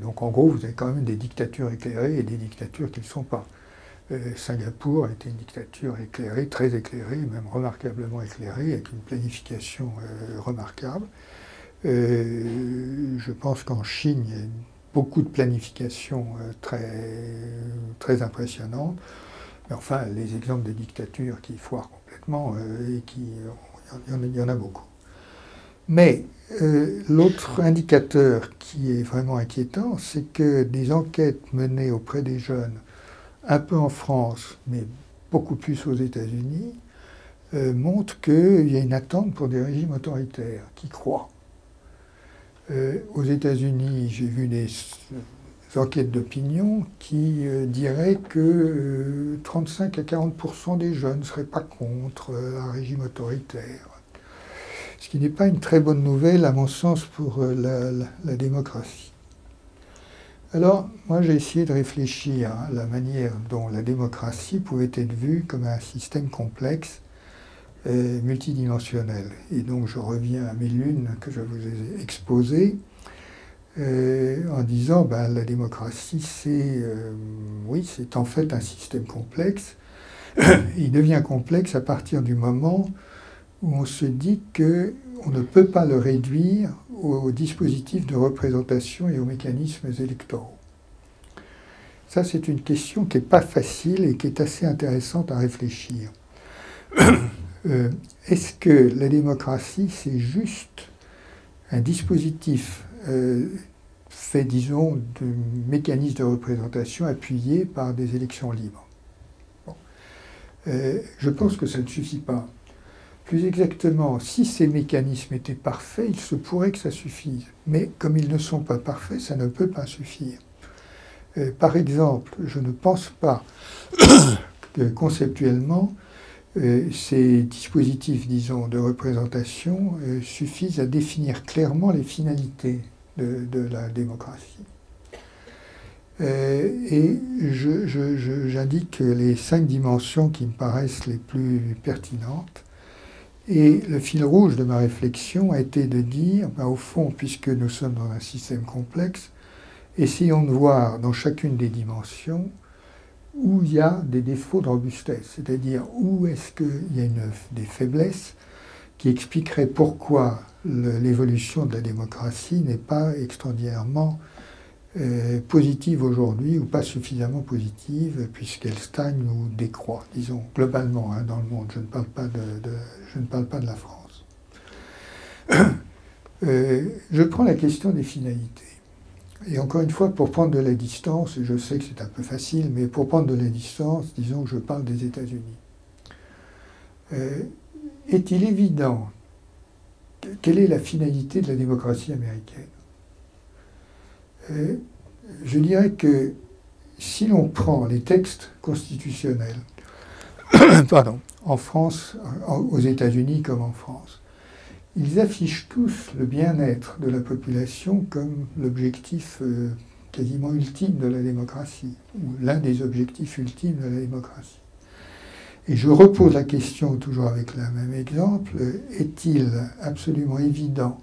Donc en gros, vous avez quand même des dictatures éclairées et des dictatures qui ne le sont pas. Singapour a été une dictature éclairée, très éclairée, même remarquablement éclairée, avec une planification remarquable. Je pense qu'en Chine, il y a beaucoup de planification très impressionnante. Mais enfin, les exemples de dictatures qui foirent complètement, il y en a beaucoup. Mais l'autre indicateur qui est vraiment inquiétant, c'est que des enquêtes menées auprès des jeunes, un peu en France, mais beaucoup plus aux États-Unis, montrent qu'il y a une attente pour des régimes autoritaires qui croient. Aux États-Unis, j'ai vu des enquêtes d'opinion qui diraient que 35 à 40% des jeunes ne seraient pas contre un régime autoritaire. Ce qui n'est pas une très bonne nouvelle, à mon sens, pour la démocratie. Alors, moi, j'ai essayé de réfléchir à la manière dont la démocratie pouvait être vue comme un système complexe, multidimensionnel. Et donc, je reviens à mes lunes que je vous ai exposées, en disant, ben, la démocratie, oui, c'est en fait un système complexe. Il devient complexe à partir du moment où on se dit qu'on ne peut pas le réduire aux dispositifs de représentation et aux mécanismes électoraux. Ça, c'est une question qui n'est pas facile et qui est assez intéressante à réfléchir. Est-ce que la démocratie, c'est juste un dispositif fait, disons, de mécanismes de représentation appuyés par des élections libres? Bon. Je pense que ça ne suffit pas. Plus exactement, si ces mécanismes étaient parfaits, il se pourrait que ça suffise. Mais comme ils ne sont pas parfaits, ça ne peut pas suffire. Par exemple, je ne pense pas que conceptuellement, ces dispositifs, disons, de représentation suffisent à définir clairement les finalités de la démocratie. Et j'indique les 5 dimensions qui me paraissent les plus pertinentes. Et le fil rouge de ma réflexion a été de dire, au fond, puisque nous sommes dans un système complexe, essayons de voir dans chacune des dimensions où il y a des défauts de robustesse, c'est-à-dire où est-ce qu'il y a des faiblesses qui expliqueraient pourquoi l'évolution de la démocratie n'est pas extraordinairement positive aujourd'hui, ou pas suffisamment positive, puisqu'elle stagne ou décroît, disons, globalement, dans le monde. Je ne parle pas de la France. Je prends la question des finalités. Et encore une fois, pour prendre de la distance, et je sais que c'est un peu facile, mais pour prendre de la distance, disons que je parle des États-Unis. Est-il évident quelle est la finalité de la démocratie américaine? Je dirais que si l'on prend les textes constitutionnels, pardon, en France, aux États-Unis comme en France, ils affichent tous le bien-être de la population comme l'objectif quasiment ultime de la démocratie, ou l'un des objectifs ultimes de la démocratie. Et je repose la question, toujours avec le même exemple, est-il absolument évident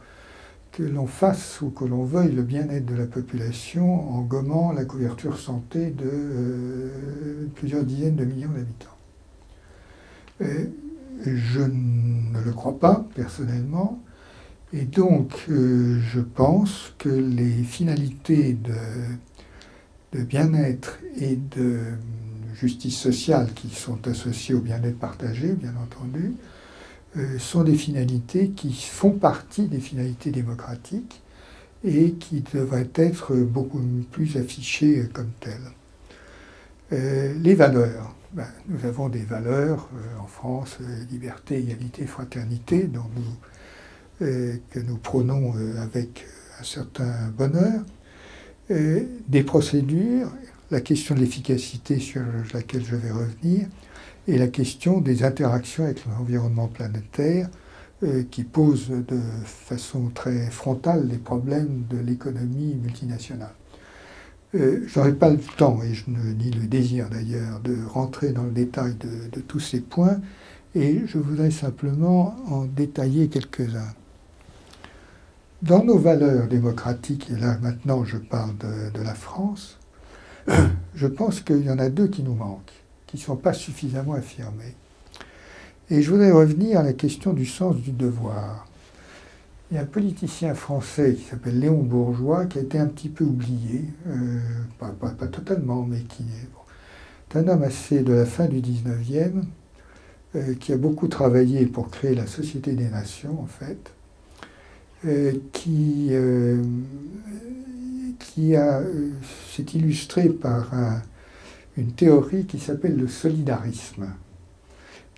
que l'on fasse ou que l'on veuille le bien-être de la population en gommant la couverture santé de plusieurs dizaines de millions d'habitants? Je ne le crois pas, personnellement, et donc je pense que les finalités de bien-être et de justice sociale qui sont associées au bien-être partagé, bien entendu, sont des finalités qui font partie des finalités démocratiques et qui devraient être beaucoup plus affichées comme telles. Les valeurs. Nous avons des valeurs en France, liberté, égalité, fraternité, que nous prônons avec un certain bonheur. Des procédures, la question de l'efficacité sur laquelle je vais revenir, et la question des interactions avec l'environnement planétaire qui pose de façon très frontale les problèmes de l'économie multinationale. Je n'aurai pas le temps, et je ni le désir d'ailleurs, de rentrer dans le détail de tous ces points, et je voudrais simplement en détailler quelques-uns. Dans nos valeurs démocratiques, et là maintenant je parle de la France, je pense qu'il y en a 2 qui nous manquent, qui ne sont pas suffisamment affirmées. Et je voudrais revenir à la question du sens du devoir. Il y a un politicien français qui s'appelle Léon Bourgeois, qui a été un petit peu oublié, pas totalement, mais qui est un homme assez de la fin du 19e, qui a beaucoup travaillé pour créer la Société des Nations, en fait, qui s'est illustré par une théorie qui s'appelle le solidarisme.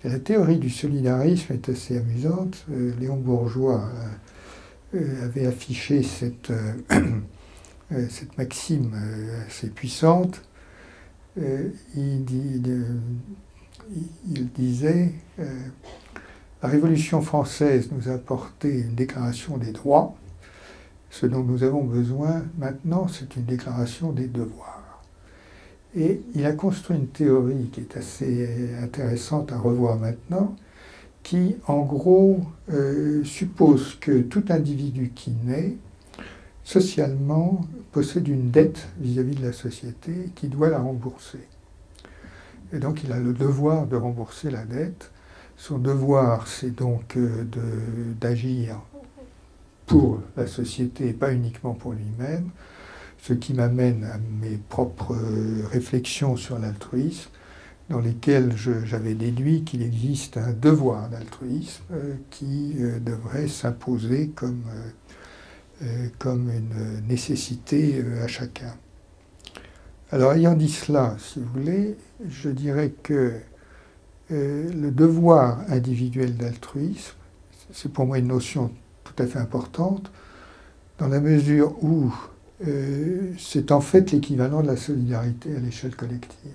Et la théorie du solidarisme est assez amusante. Léon Bourgeois avait affiché cette maxime assez puissante. Il disait la Révolution française nous a apporté une déclaration des droits. Ce dont nous avons besoin maintenant, c'est une déclaration des devoirs. Et il a construit une théorie qui est assez intéressante à revoir maintenant, qui, en gros, suppose que tout individu qui naît, socialement, possède une dette vis-à-vis de la société et qui doit la rembourser. Et donc, il a le devoir de rembourser la dette. Son devoir, c'est donc d'agir pour la société et pas uniquement pour lui-même, ce qui m'amène à mes propres réflexions sur l'altruisme, dans lesquelles j'avais déduit qu'il existe un devoir d'altruisme qui devrait s'imposer comme une nécessité à chacun. Alors, ayant dit cela, si vous voulez, je dirais que le devoir individuel d'altruisme, c'est pour moi une notion tout à fait importante, dans la mesure où c'est en fait l'équivalent de la solidarité à l'échelle collective.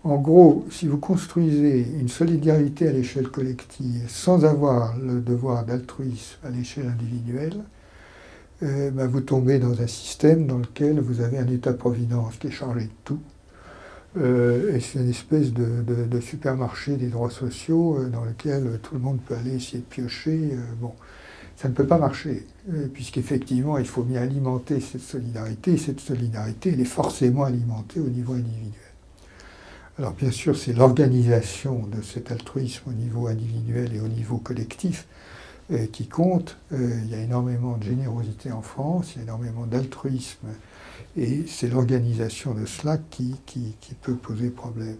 En gros, si vous construisez une solidarité à l'échelle collective sans avoir le devoir d'altruisme à l'échelle individuelle, vous tombez dans un système dans lequel vous avez un État-providence qui est chargé de tout. Et c'est une espèce de supermarché des droits sociaux dans lequel tout le monde peut aller essayer de piocher. Bon, ça ne peut pas marcher, puisqu'effectivement, il faut bien alimenter cette solidarité, et cette solidarité, elle est forcément alimentée au niveau individuel. Alors bien sûr, c'est l'organisation de cet altruisme au niveau individuel et au niveau collectif qui compte. Il y a énormément de générosité en France, il y a énormément d'altruisme, et c'est l'organisation de cela qui peut poser problème.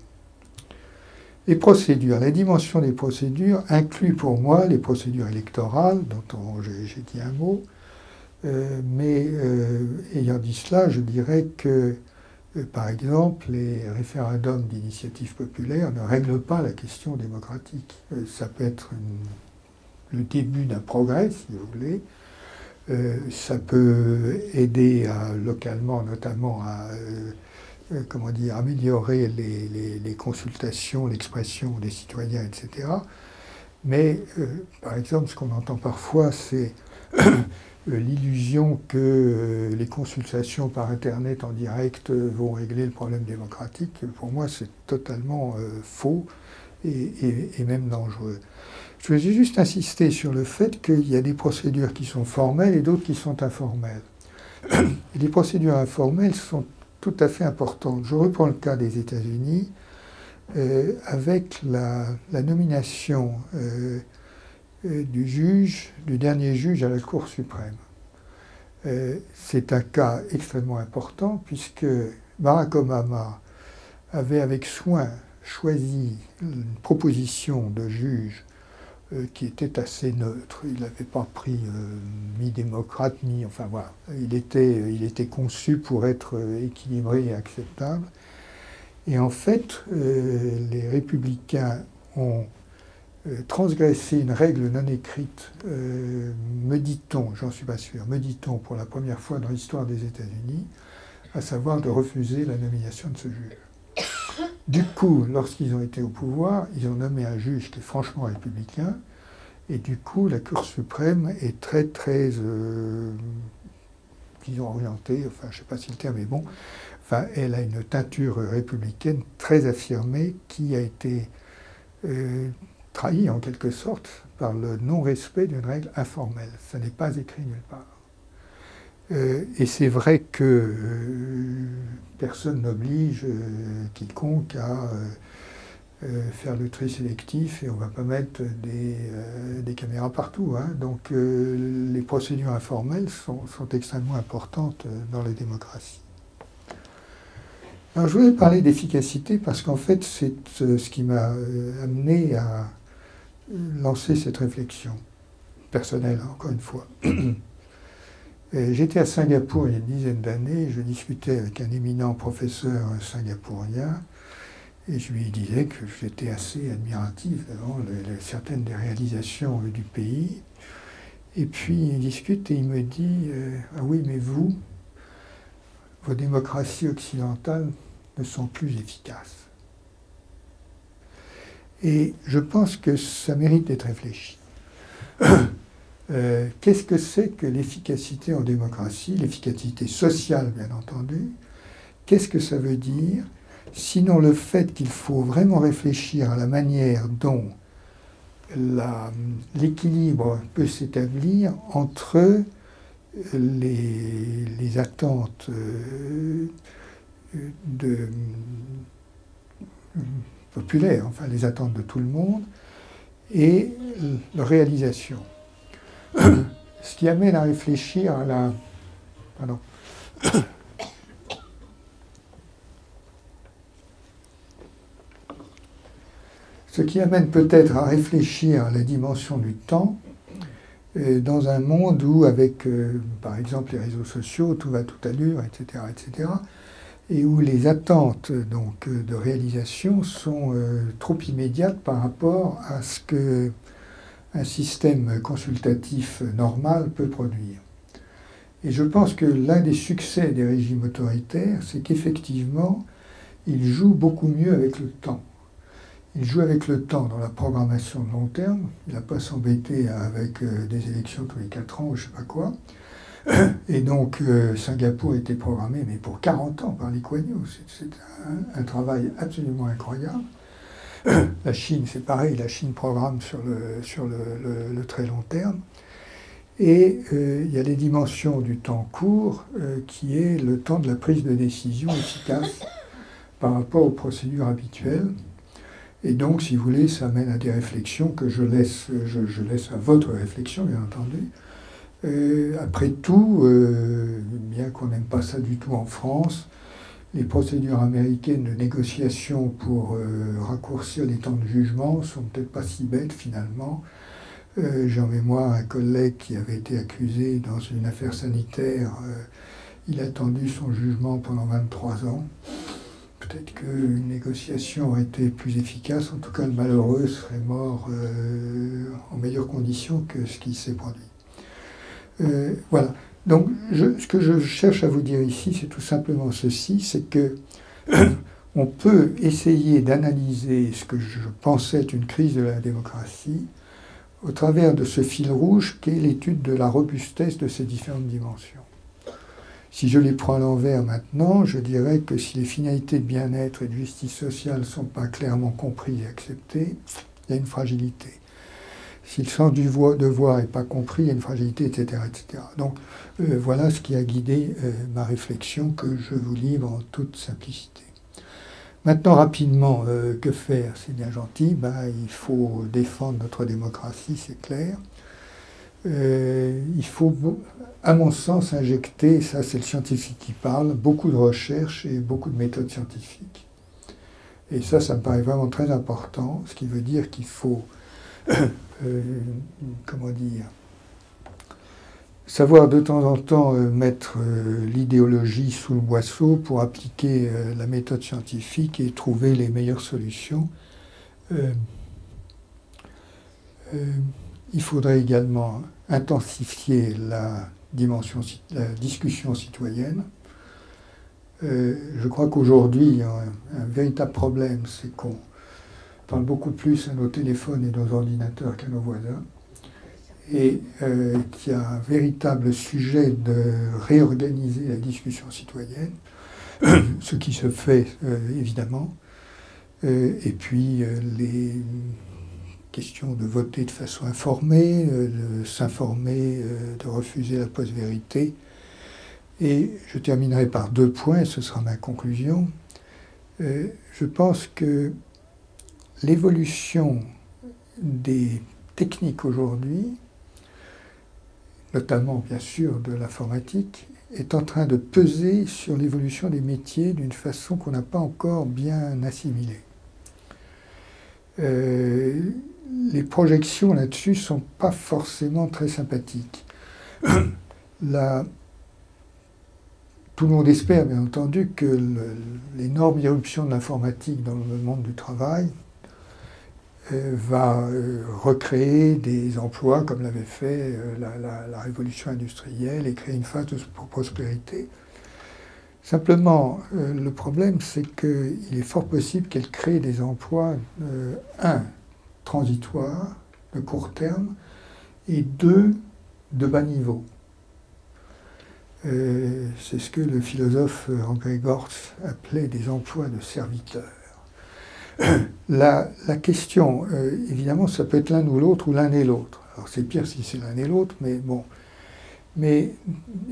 Les procédures. La dimension des procédures inclut pour moi les procédures électorales, dont j'ai dit un mot, mais ayant dit cela, je dirais que par exemple, les référendums d'initiative populaire ne règlent pas la question démocratique. Ça peut être le début d'un progrès, si vous voulez. Ça peut aider localement, notamment, à améliorer les consultations, l'expression des citoyens, etc. Mais, par exemple, ce qu'on entend parfois, c'est l'illusion que les consultations par Internet en direct vont régler le problème démocratique. Pour moi, c'est totalement faux et même dangereux. Je veux juste insister sur le fait qu'il y a des procédures qui sont formelles et d'autres qui sont informelles. Et les procédures informelles sont tout à fait importantes. Je reprends le cas des États-Unis avec la nomination du dernier juge à la Cour suprême. C'est un cas extrêmement important puisque Barack Obama avait avec soin choisi une proposition de juge qui était assez neutre. Il n'avait pas pris mi-démocrate, enfin voilà. Il était conçu pour être équilibré et acceptable. Et en fait, les républicains ont transgressé une règle non écrite, me dit-on, j'en suis pas sûr, me dit-on pour la première fois dans l'histoire des États-Unis, à savoir de refuser la nomination de ce juge. Du coup, lorsqu'ils ont été au pouvoir, ils ont nommé un juge qui est franchement républicain, et du coup, la Cour suprême est très, disons, orientée, enfin, je ne sais pas si le terme est bon, enfin, elle a une teinture républicaine très affirmée qui a été trahi en quelque sorte par le non-respect d'une règle informelle. Ça n'est pas écrit nulle part. Et c'est vrai que personne n'oblige quiconque à faire le tri sélectif et on ne va pas mettre des caméras partout. Hein. Donc les procédures informelles sont extrêmement importantes dans les démocraties. Alors je voulais parler d'efficacité parce qu'en fait c'est ce qui m'a amené à lancer cette réflexion personnelle, encore une fois. J'étais à Singapour il y a une dizaine d'années, je discutais avec un éminent professeur singapourien et je lui disais que j'étais assez admiratif devant certaines des réalisations du pays. Et puis il discute et il me dit « Ah oui, mais vous, vos démocraties occidentales ne sont plus efficaces. » Et je pense que ça mérite d'être réfléchi. Qu'est-ce que c'est que l'efficacité en démocratie, l'efficacité sociale bien entendu? Qu'est-ce que ça veut dire? Sinon le fait qu'il faut vraiment réfléchir à la manière dont l'équilibre peut s'établir entre les attentes populaires, enfin les attentes de tout le monde, et leur réalisation. Ce qui amène à réfléchir à la... Pardon. Ce qui amène peut-être à réfléchir à la dimension du temps dans un monde où, avec par exemple les réseaux sociaux, tout va tout allure, etc., etc., et où les attentes donc, de réalisation sont trop immédiates par rapport à ce qu'un système consultatif normal peut produire. Et je pense que l'un des succès des régimes autoritaires, c'est qu'effectivement, il joue beaucoup mieux avec le temps. Il joue avec le temps dans la programmation de long terme. Il n'a pas à s'embêter avec des élections tous les 4 ans ou je ne sais pas quoi. Et donc, Singapour a été programmé, mais pour 40 ans par Lee Kuan Yew. C'est un travail absolument incroyable. La Chine, c'est pareil, la Chine programme sur le très long terme. Et il y a les dimensions du temps court, qui est le temps de la prise de décision efficace par rapport aux procédures habituelles. Et donc, si vous voulez, ça mène à des réflexions que je laisse à votre réflexion, bien entendu. Après tout, bien qu'on n'aime pas ça du tout en France, les procédures américaines de négociation pour raccourcir les temps de jugement sont peut-être pas si bêtes finalement. J'ai en mémoire un collègue qui avait été accusé dans une affaire sanitaire. Il a attendu son jugement pendant 23 ans. Peut-être qu'une négociation aurait été plus efficace. En tout cas, le malheureux serait mort en meilleures conditions que ce qui s'est produit. Voilà. Donc, ce que je cherche à vous dire ici, c'est tout simplement ceci, c'est que on peut essayer d'analyser ce que je pensais être une crise de la démocratie au travers de ce fil rouge qu'est l'étude de la robustesse de ces différentes dimensions. Si je les prends à l'envers maintenant, je dirais que si les finalités de bien-être et de justice sociale ne sont pas clairement comprises et acceptées, il y a une fragilité. Si le sens du devoir n'est pas compris, il y a une fragilité, etc. etc. Donc voilà ce qui a guidé ma réflexion que je vous livre en toute simplicité. Maintenant, rapidement, que faire? C'est bien gentil, il faut défendre notre démocratie, c'est clair. Il faut, à mon sens, injecter, ça c'est le scientifique qui parle, beaucoup de recherche et beaucoup de méthodes scientifiques. Et ça me paraît vraiment très important, ce qui veut dire qu'il faut, comment dire, savoir de temps en temps mettre l'idéologie sous le boisseau pour appliquer la méthode scientifique et trouver les meilleures solutions. Il faudrait également intensifier la discussion citoyenne. Je crois qu'aujourd'hui, un véritable problème, c'est qu'on parle beaucoup plus à nos téléphones et nos ordinateurs qu'à nos voisins. Et qu'il y a un véritable sujet de réorganiser la discussion citoyenne, ce qui se fait évidemment, et puis les questions de voter de façon informée, de s'informer, de refuser la post-vérité. Et je terminerai par 2 points, ce sera ma conclusion. Je pense que l'évolution des techniques aujourd'hui, notamment bien sûr de l'informatique, est en train de peser sur l'évolution des métiers d'une façon qu'on n'a pas encore bien assimilée. Les projections là-dessus ne sont pas forcément très sympathiques. Tout le monde espère, bien entendu, que l'énorme irruption de l'informatique dans le monde du travail va recréer des emplois comme l'avait fait la révolution industrielle et créer une phase de prospérité. Simplement, le problème, c'est qu'il est fort possible qu'elle crée des emplois, transitoires, de court terme, et 2, de bas niveau. C'est ce que le philosophe André Gortz appelait des emplois de serviteurs. La question, évidemment, ça peut être l'un ou l'autre, ou l'un et l'autre. Alors c'est pire si c'est l'un et l'autre, mais bon. Mais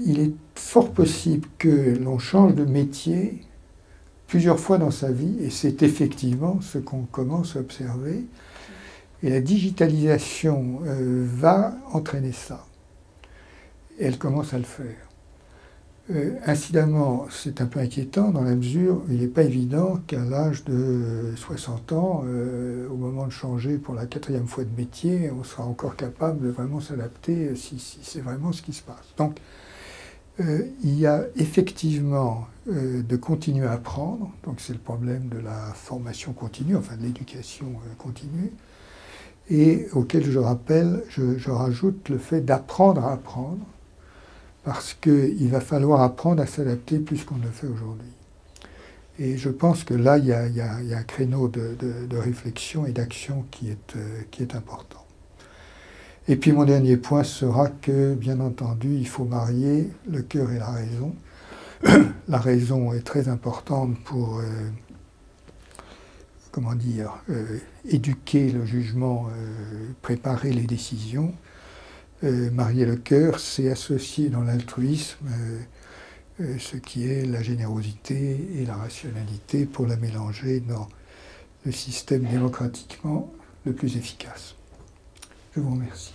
il est fort possible que l'on change de métier plusieurs fois dans sa vie, et c'est effectivement ce qu'on commence à observer. Et la digitalisation va entraîner ça. Et elle commence à le faire. Incidemment, c'est un peu inquiétant dans la mesure où il n'est pas évident qu'à l'âge de 60 ans, au moment de changer pour la 4e fois de métier, on sera encore capable de vraiment s'adapter si c'est vraiment ce qui se passe. Donc, il y a effectivement de continuer à apprendre, donc c'est le problème de la formation continue, enfin de l'éducation continue, et auquel je rajoute le fait d'apprendre à apprendre, parce qu'il va falloir apprendre à s'adapter plus qu'on ne le fait aujourd'hui. Et je pense que là, il y a un créneau de réflexion et d'action qui est important. Et puis mon dernier point sera que, bien entendu, il faut marier le cœur et la raison. La raison est très importante pour, comment dire, éduquer le jugement, préparer les décisions. Marier le cœur, c'est associer dans l'altruisme ce qui est la générosité et la rationalité pour la mélanger dans le système démocratiquement le plus efficace. Je vous remercie.